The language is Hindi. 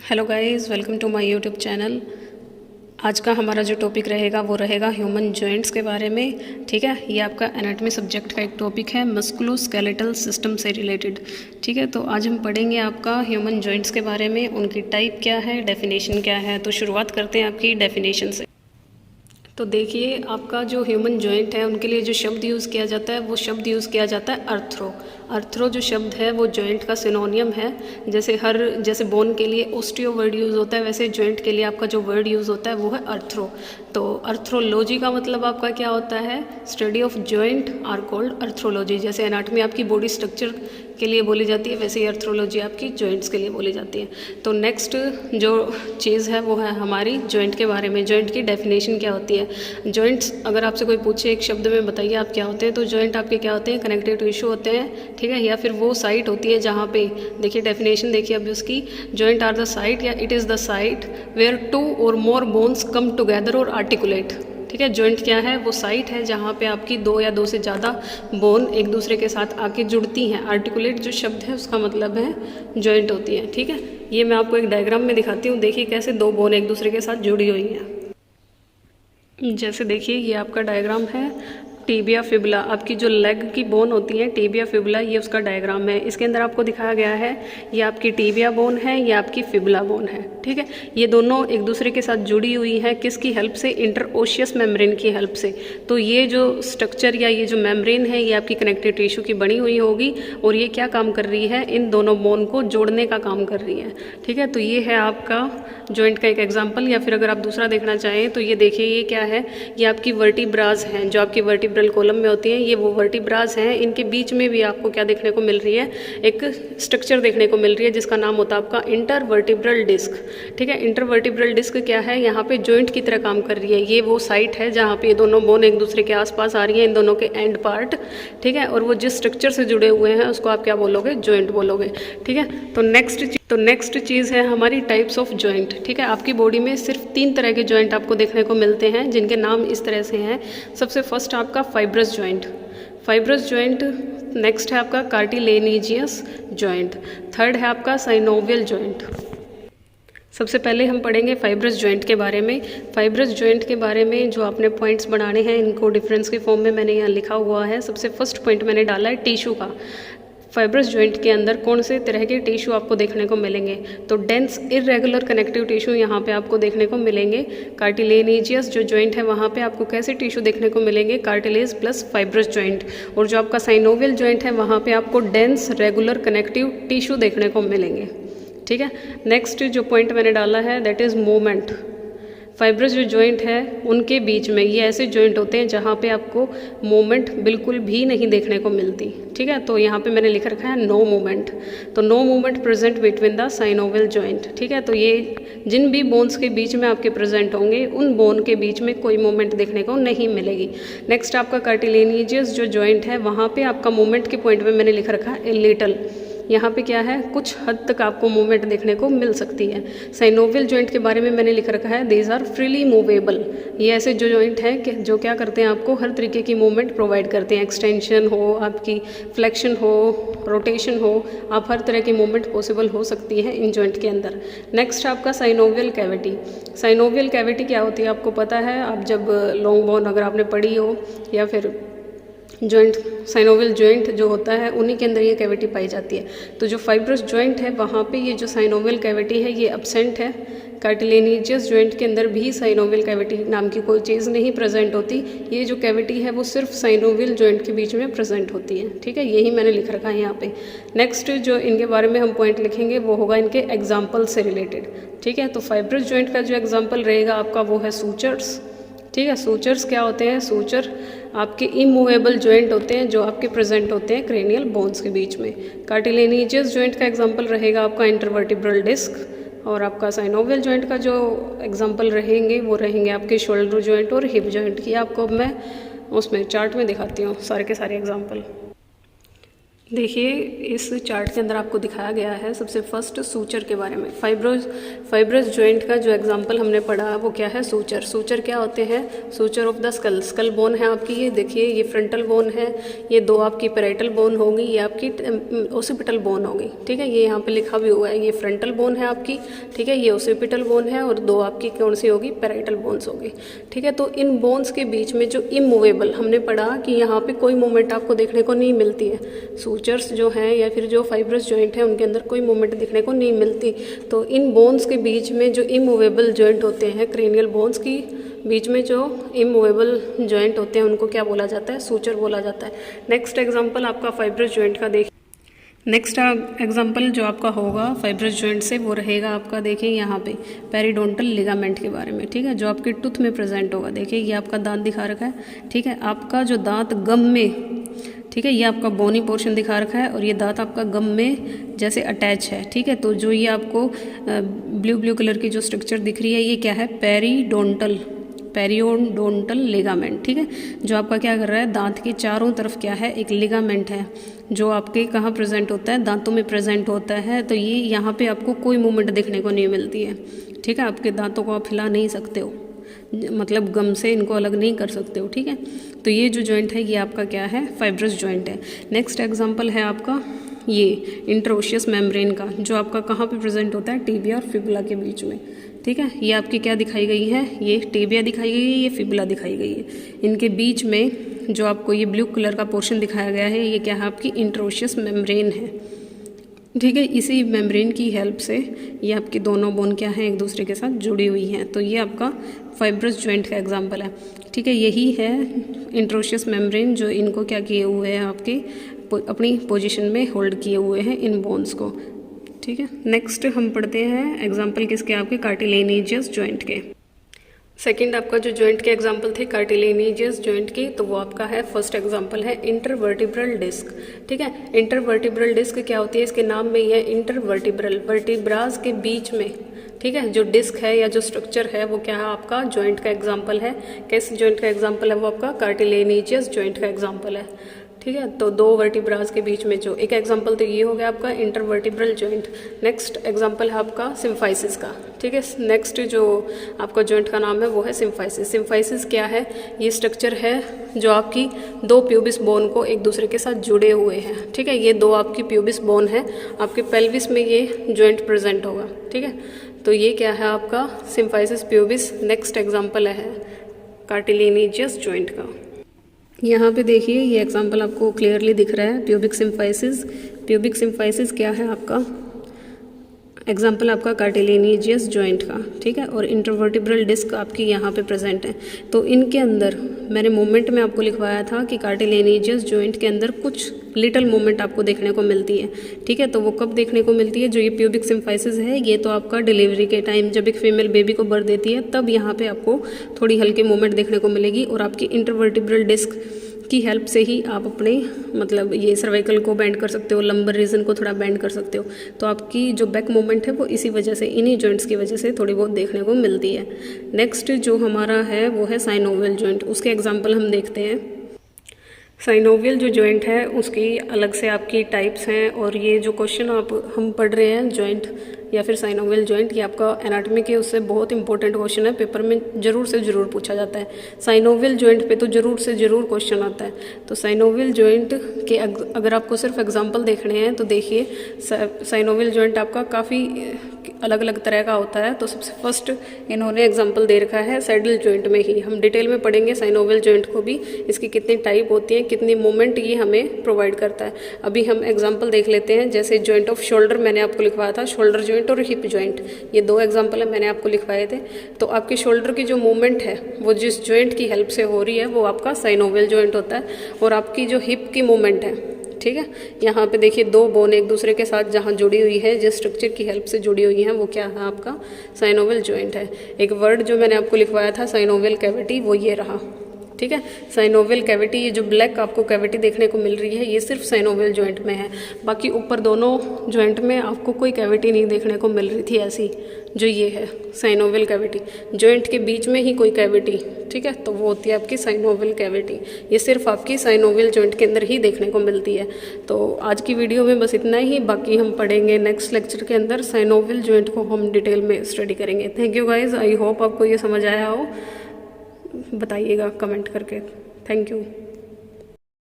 Hello guys, welcome to my YouTube channel. आज का हमारा जो टॉपिक रहेगा वो रहेगा ह्यूमन जॉइंट्स के बारे में। ठीक है, ये आपका एनाटॉमी सब्जेक्ट का एक टॉपिक है, मस्कुलोस्केलेटल सिस्टम से रिलेटेड। ठीक है, तो आज हम पढ़ेंगे आपका ह्यूमन जॉइंट्स के बारे में, उनकी टाइप क्या है, डेफिनेशन क्या है। तो शुरुआत करते हैं आपकी डेफिनेशन से। तो देखिए, आपका जो ह्यूमन जॉइंट है उनके लिए जो शब्द यूज़ किया जाता है वो शब्द यूज़ किया जाता है अर्थ्रो। अर्थ्रो जो शब्द है वो जॉइंट का सिनोनियम है। जैसे बोन के लिए ओस्टियो वर्ड यूज़ होता है, वैसे जॉइंट के लिए आपका जो वर्ड यूज़ होता है वो है अर्थ्रो। तो अर्थ्रोलॉजी का मतलब आपका क्या होता है, study of joint are called arthrology. जैसे एनाटॉमी आपकी बॉडी स्ट्रक्चर के लिए बोली जाती है, वैसे ही अर्थ्रोलॉजी आपकी जॉइंट्स के लिए बोली जाती है। तो नेक्स्ट जो चीज़ है वो है हमारी जॉइंट के बारे में। जॉइंट की डेफिनेशन क्या होती है। जॉइंट्स अगर आपसे कोई पूछे एक शब्द में बताइए आप क्या होते हैं, तो जॉइंट आपके क्या होते हैं, कनेक्टिव टिश्यू होते हैं। ठीक है, या फिर वो साइट होती है जहाँ पे, देखिए डेफिनेशन देखिए अभी उसकी, जॉइंट आर द साइट या it is the site where two or more bones come together और आर्टिकुलेट। ठीक है, जॉइंट क्या है, वो साइट है जहाँ पे आपकी दो या दो से ज़्यादा बोन एक दूसरे के साथ आके जुड़ती हैं। आर्टिकुलेट जो शब्द है उसका मतलब है जॉइंट होती है। ठीक है, ये मैं आपको एक डायग्राम में दिखाती हूँ। देखिए कैसे दो बोन एक दूसरे के साथ जुड़ी हुई हैं। जैसे देखिए ये आपका डायग्राम है, टीबिया फिबुला, आपकी जो लेग की बोन होती है टीबिया फिबुला, ये उसका डायग्राम है। इसके अंदर आपको दिखाया गया है ये आपकी टीबिया बोन है, ये आपकी फिबुला बोन है। ठीक है, ये दोनों एक दूसरे के साथ जुड़ी हुई है, किसकी हेल्प से, इंटरओशियस मेम्ब्रेन की हेल्प से। तो ये जो स्ट्रक्चर या ये जो मेम्ब्रेन है ये आपकी कनेक्टिव टिश्यू की बनी हुई होगी और ये क्या काम कर रही है, इन दोनों बोन को जोड़ने का काम कर रही है। ठीक है, तो ये है आपका जॉइंट का एक एग्जाम्पल। या फिर अगर आप दूसरा देखना चाहें तो ये देखिए ये क्या है, ये आपकी वर्टिब्रास हैं जो आपकी वर्टिब्रल कॉलम में होती हैं। ये वो वर्टिब्रास हैं, इनके बीच में भी आपको क्या देखने को मिल रही है, एक स्ट्रक्चर देखने को मिल रही है जिसका नाम होता है आपका इंटरवर्टिब्रल डिस्क। ठीक है, इंटरवर्टिब्रल डिस्क क्या है, यहाँ पे जॉइंट की तरह काम कर रही है। ये वो साइट है जहाँ पे ये दोनों बोन एक दूसरे के आसपास आ रही है, इन दोनों के एंड पार्ट। ठीक है, और वो जिस स्ट्रक्चर से जुड़े हुए हैं उसको आप क्या बोलोगे, जॉइंट बोलोगे। ठीक है, तो नेक्स्ट चीज़ है हमारी टाइप्स ऑफ जॉइंट। ठीक है, आपकी बॉडी में सिर्फ 3 तरह के जॉइंट आपको देखने को मिलते हैं जिनके नाम इस तरह से हैं। सबसे फर्स्ट आपका फाइब्रस जॉइंट, नेक्स्ट है आपका कार्टिलेजियस जॉइंट, थर्ड है आपका साइनोवियल जॉइंट। सबसे पहले हम पढ़ेंगे फाइब्रस जॉइंट के बारे में। फाइब्रस जॉइंट के बारे में जो आपने पॉइंट्स बनाने हैं इनको डिफरेंस के फॉर्म में मैंने यहाँ लिखा हुआ है। सबसे फर्स्ट पॉइंट मैंने डाला है टिश्यू का। फाइब्रस जॉइंट के अंदर कौन से तरह के टिश्यू आपको देखने को मिलेंगे, तो डेंस इरेगुलर कनेक्टिव टिश्यू यहाँ पे आपको देखने को मिलेंगे। कार्टिलेजियस जो जॉइंट है वहाँ पे आपको कैसे टिश्यू देखने को मिलेंगे, कार्टिलेज प्लस फाइब्रस जॉइंट। और जो आपका साइनोवियल जॉइंट है वहाँ पे आपको डेंस रेगुलर कनेक्टिव टिश्यू देखने को मिलेंगे। ठीक है, नेक्स्ट जो पॉइंट मैंने डाला है दैट इज़ मूवमेंट। फाइब्रस जो जॉइंट है उनके बीच में ये ऐसे जॉइंट होते हैं जहाँ पे आपको मूवमेंट बिल्कुल भी नहीं देखने को मिलती। ठीक है, तो यहाँ पे मैंने लिख रखा है नो मूवमेंट। तो no movement present between the synovial joint. ठीक है, तो ये जिन भी बोन्स के बीच में आपके प्रेजेंट होंगे उन बोन के बीच में कोई मूवमेंट देखने को नहीं मिलेगी। नेक्स्ट आपका कार्टिलेजियस जो जॉइंट है वहाँ पे आपका मूवमेंट के पॉइंट में मैंने लिख रखा है ए लिटल। यहाँ पे क्या है, कुछ हद तक आपको मूवमेंट देखने को मिल सकती है। साइनोवियल जॉइंट के बारे में मैंने लिख रखा है दीज आर फ्रीली मूवेबल। ये ऐसे जो जॉइंट हैं कि जो क्या करते हैं, आपको हर तरीके की मूवमेंट प्रोवाइड करते हैं। एक्सटेंशन हो, आपकी फ्लेक्शन हो, रोटेशन हो, आप हर तरह की मूवमेंट पॉसिबल हो सकती है इन जॉइंट के अंदर। नेक्स्ट आपका साइनोवियल कैविटी। साइनोवियल कैविटी क्या होती है आपको पता है, आप जब लॉन्ग बोन अगर आपने पढ़ी हो या फिर जॉइंट, साइनोवियल जॉइंट जो होता है उन्हीं के अंदर ये कैविटी पाई जाती है। तो जो फाइब्रस जॉइंट है वहाँ पे ये जो साइनोवियल कैविटी है ये एब्सेंट है। कार्टिलेजियस जॉइंट के अंदर भी साइनोवियल कैविटी नाम की कोई चीज़ नहीं प्रेजेंट होती। ये जो कैविटी है वो सिर्फ साइनोवियल जॉइंट के बीच में प्रेजेंट होती है। ठीक है, यही मैंने लिख रखा है यहाँ पे। नेक्स्ट जो इनके बारे में हम पॉइंट लिखेंगे वो होगा इनके एग्जाम्पल से रिलेटेड। ठीक है, तो फाइब्रस जॉइंट का जो एग्जाम्पल रहेगा आपका वो है सूचर्स। ठीक है, सूचर्स क्या होते हैं, सूचर आपके इमूवेबल जॉइंट होते हैं जो आपके प्रेजेंट होते हैं क्रेनियल बोन्स के बीच में। कार्टिलेजियस जॉइंट का एग्जांपल रहेगा आपका इंटरवर्टिब्रल डिस्क, और आपका साइनोवियल जॉइंट का जो एग्जांपल रहेंगे वो रहेंगे आपके शोल्डर जॉइंट और हिप जॉइंट की। आपको अब मैं उसमें चार्ट में दिखाती हूँ सारे के सारे एग्जांपल। देखिए इस चार्ट के अंदर आपको दिखाया गया है सबसे फर्स्ट सूचर के बारे में। फाइब्रस जॉइंट का जो एग्जांपल हमने पढ़ा वो क्या है, सूचर। सूचर क्या होते हैं, suture of the skull. Skull bone है आपकी, ये देखिए ये फ्रंटल बोन है, ये दो आपकी पैराइटल बोन होगी, ये आपकी ओसिपिटल बोन होगी, ठीक है। ये यहाँ पे लिखा भी हुआ है, ये फ्रंटल बोन है आपकी, ठीक है, ये ओसिपिटल बोन है, और दो आपकी कौन सी होगी, पैराइटल बोन्स होगी, ठीक है। तो इन बोन्स के बीच में जो इमूवेबल, हमने पढ़ा कि यहाँ पे कोई मूवमेंट आपको देखने को नहीं मिलती है। सूचर्स जो हैं या फिर जो फाइब्रस जॉइंट है उनके अंदर कोई मूवमेंट दिखने को नहीं मिलती। तो इन बोन्स के बीच में जो इमूवेबल जॉइंट होते हैं, क्रेनियल बोन्स की बीच में जो इमूवेबल जॉइंट होते हैं उनको क्या बोला जाता है, सूचर बोला जाता है। नेक्स्ट एग्जांपल आपका फाइब्रस जॉइंट का देखिए। नेक्स्ट एग्जांपल जो आपका होगा फाइब्रस जॉइंट से वो रहेगा आपका, देखिए यहाँ पे पेरिडोंटल लिगामेंट के बारे में, ठीक है, जो आपके टूथ में प्रेजेंट होगा। देखिए ये आपका दांत दिखा रखा है, ठीक है, आपका जो दांत गम में, ठीक है, ये आपका बोनी पोर्शन दिखा रखा है और ये दांत आपका गम में जैसे अटैच है, ठीक है। तो जो ये आपको ब्लू कलर की जो स्ट्रक्चर दिख रही है ये क्या है, पेरियोडोंटल लिगामेंट, ठीक है, जो आपका क्या कर रहा है, दांत के चारों तरफ क्या है, एक लिगामेंट है जो आपके कहाँ प्रेजेंट होता है, दांतों में प्रेजेंट होता है। तो ये यहाँ पे आपको कोई मूवमेंट देखने को नहीं मिलती है, ठीक है, आपके दांतों को आप हिला नहीं सकते हो, मतलब गम से इनको अलग नहीं कर सकते हो, ठीक है। तो ये जो जॉइंट है ये आपका क्या है, फाइब्रस जॉइंट है। नेक्स्ट एग्जांपल है आपका ये इंटरोशियस मेम्ब्रेन का, जो आपका कहाँ पे प्रेजेंट होता है, टिबिया और फिबुला के बीच में, ठीक है। ये आपकी क्या दिखाई गई है, ये टिबिया दिखाई गई है, ये फिबुला दिखाई गई है। इनके बीच में जो आपको ये ब्लू कलर का पोर्शन दिखाया गया है ये क्या है, आपकी इंटरोशियस मेम्ब्रेन है, ठीक है। इसी मेम्ब्रेन की हेल्प से ये आपकी दोनों बोन क्या हैं, एक दूसरे के साथ जुड़ी हुई हैं। तो ये आपका फाइब्रस जॉइंट का एग्जांपल है, ठीक है। यही है इंटरोशियस मेम्ब्रेन जो इनको क्या किए हुए हैं, आपके अपनी पोजीशन में होल्ड किए हुए हैं इन बोन्स को, ठीक है। नेक्स्ट हम पढ़ते हैं एग्जांपल किसके, आपके कार्टिलेजियस जॉइंट के। सेकंड आपका जो जॉइंट के एग्जांपल थे कार्टिलेजियस जॉइंट की, तो वो आपका है फर्स्ट एग्जांपल है इंटरवर्टिब्रल डिस्क, ठीक है। इंटरवर्टिब्रल डिस्क क्या होती है, इसके नाम में ही है इंटरवर्टिब्रल, वर्टिब्रास के बीच में, ठीक है, जो डिस्क है या जो स्ट्रक्चर है वो क्या है, आपका जॉइंट का एग्जाम्पल है। किस जॉइंट का एग्जाम्पल है, वो आपका कार्टिलेजियस जॉइंट का एग्जाम्पल है, ठीक है। तो दो वर्टिब्रास के बीच में जो एक एग्जांपल तो ये हो गया आपका इंटरवर्टिब्रल जॉइंट। नेक्स्ट एग्जांपल है आपका सिम्फाइसिस का, ठीक है। नेक्स्ट जो आपका जॉइंट का नाम है वो है सिम्फाइसिस। सिम्फाइसिस क्या है, ये स्ट्रक्चर है जो आपकी दो प्यूबिस बोन को एक दूसरे के साथ जुड़े हुए हैं, ठीक है। ये दो आपकी प्यूबिस बोन है, आपके पेल्विस में ये जॉइंट प्रेजेंट होगा, ठीक है। तो ये क्या है आपका सिम्फाइसिस प्यूबिस। नेक्स्ट एग्जांपल है कार्टिलेजियस जॉइंट का। यहाँ पे देखिए ये एग्जांपल आपको क्लियरली दिख रहा है, प्यूबिक सिम्फाइसिस। प्यूबिक सिम्फाइसिस क्या है आपका एग्जांपल, आपका कार्टिलेजियस जॉइंट का, ठीक है। और इंटरवर्टिब्रल डिस्क आपकी यहाँ पे प्रेजेंट है। तो इनके अंदर मैंने मूवमेंट में आपको लिखवाया था कि कार्टिलेजियस जॉइंट के अंदर कुछ लिटिल मूवमेंट आपको देखने को मिलती है, ठीक है। तो वो कब देखने को मिलती है, जो ये प्यूबिक सिम्फाइसिस है ये तो आपका डिलीवरी के टाइम जब एक फीमेल बेबी को बर्थ देती है तब यहाँ पे आपको थोड़ी हल्की मूवमेंट देखने को मिलेगी। और आपकी इंटरवर्टिब्रल डिस्क की हेल्प से ही आप अपने मतलब ये सर्वाइकल को बेंड कर सकते हो, लंबर रीजन को थोड़ा बेंड कर सकते हो। तो आपकी जो बैक मूवमेंट है वो इसी वजह से, इन्हीं जॉइंट्स की वजह से थोड़ी बहुत देखने को मिलती है। नेक्स्ट जो हमारा है वो है साइनोवियल जॉइंट। उसके एग्जांपल हम देखते हैं। साइनोवियल जो जॉइंट है उसकी अलग से आपकी टाइप्स हैं, और ये जो क्वेश्चन हम पढ़ रहे हैं जॉइंट या फिर साइनोवियल जॉइंट, ये आपका एनाटॉमी के उससे बहुत इंपॉर्टेंट क्वेश्चन है, पेपर में ज़रूर से ज़रूर पूछा जाता है। साइनोवियल जॉइंट पे तो ज़रूर से ज़रूर क्वेश्चन आता है। तो साइनोवियल जॉइंट के अगर आपको सिर्फ एग्जांपल देखने हैं तो देखिए साइनोवियल जॉइंट आपका काफ़ी अलग अलग तरह का होता है। तो सबसे फर्स्ट इन्होंने एग्जांपल दे रखा है सैडल जॉइंट में ही। हम डिटेल में पढ़ेंगे साइनोवियल जॉइंट को भी, इसकी कितनी टाइप होती है, कितनी मूवमेंट ये हमें प्रोवाइड करता है। अभी हम एग्जांपल देख लेते हैं, जैसे जॉइंट ऑफ शोल्डर मैंने आपको लिखवाया था, शोल्डर जॉइंट और हिप जॉइंट, ये दो एग्जांपल है मैंने आपको लिखवाए थे। तो आपके शोल्डर की जो मूवमेंट है वो जिस जॉइंट की हेल्प से हो रही है वो आपका साइनोवियल जॉइंट होता है। और आपकी जो हिप की मूवमेंट है, ठीक है, यहाँ पे देखिए दो बोन एक दूसरे के साथ जहाँ जुड़ी हुई है, जिस स्ट्रक्चर की हेल्प से जुड़ी हुई हैं, वो क्या है आपका साइनोवियल जॉइंट है। एक वर्ड जो मैंने आपको लिखवाया था साइनोवियल कैविटी, वो ये रहा, ठीक है। साइनोवियल कैविटी, ये जो ब्लैक आपको कैविटी देखने को मिल रही है ये सिर्फ साइनोवियल जॉइंट में है, बाकी ऊपर दोनों जॉइंट में आपको कोई कैविटी नहीं देखने को मिल रही थी ऐसी, जो ये है साइनोवियल कैविटी। जॉइंट के बीच में ही कोई कैविटी, ठीक है, तो वो होती है आपकी साइनोवियल कैविटी। ये सिर्फ आपकी साइनोवियल जॉइंट के अंदर ही देखने को मिलती है। तो आज की वीडियो में बस इतना ही, बाकी हम पढ़ेंगे नेक्स्ट लेक्चर के अंदर साइनोवियल जॉइंट को हम डिटेल में स्टडी करेंगे। Thank you guys, I hope आपको ये समझ आया हो। बताइएगा कमेंट करके। Thank you.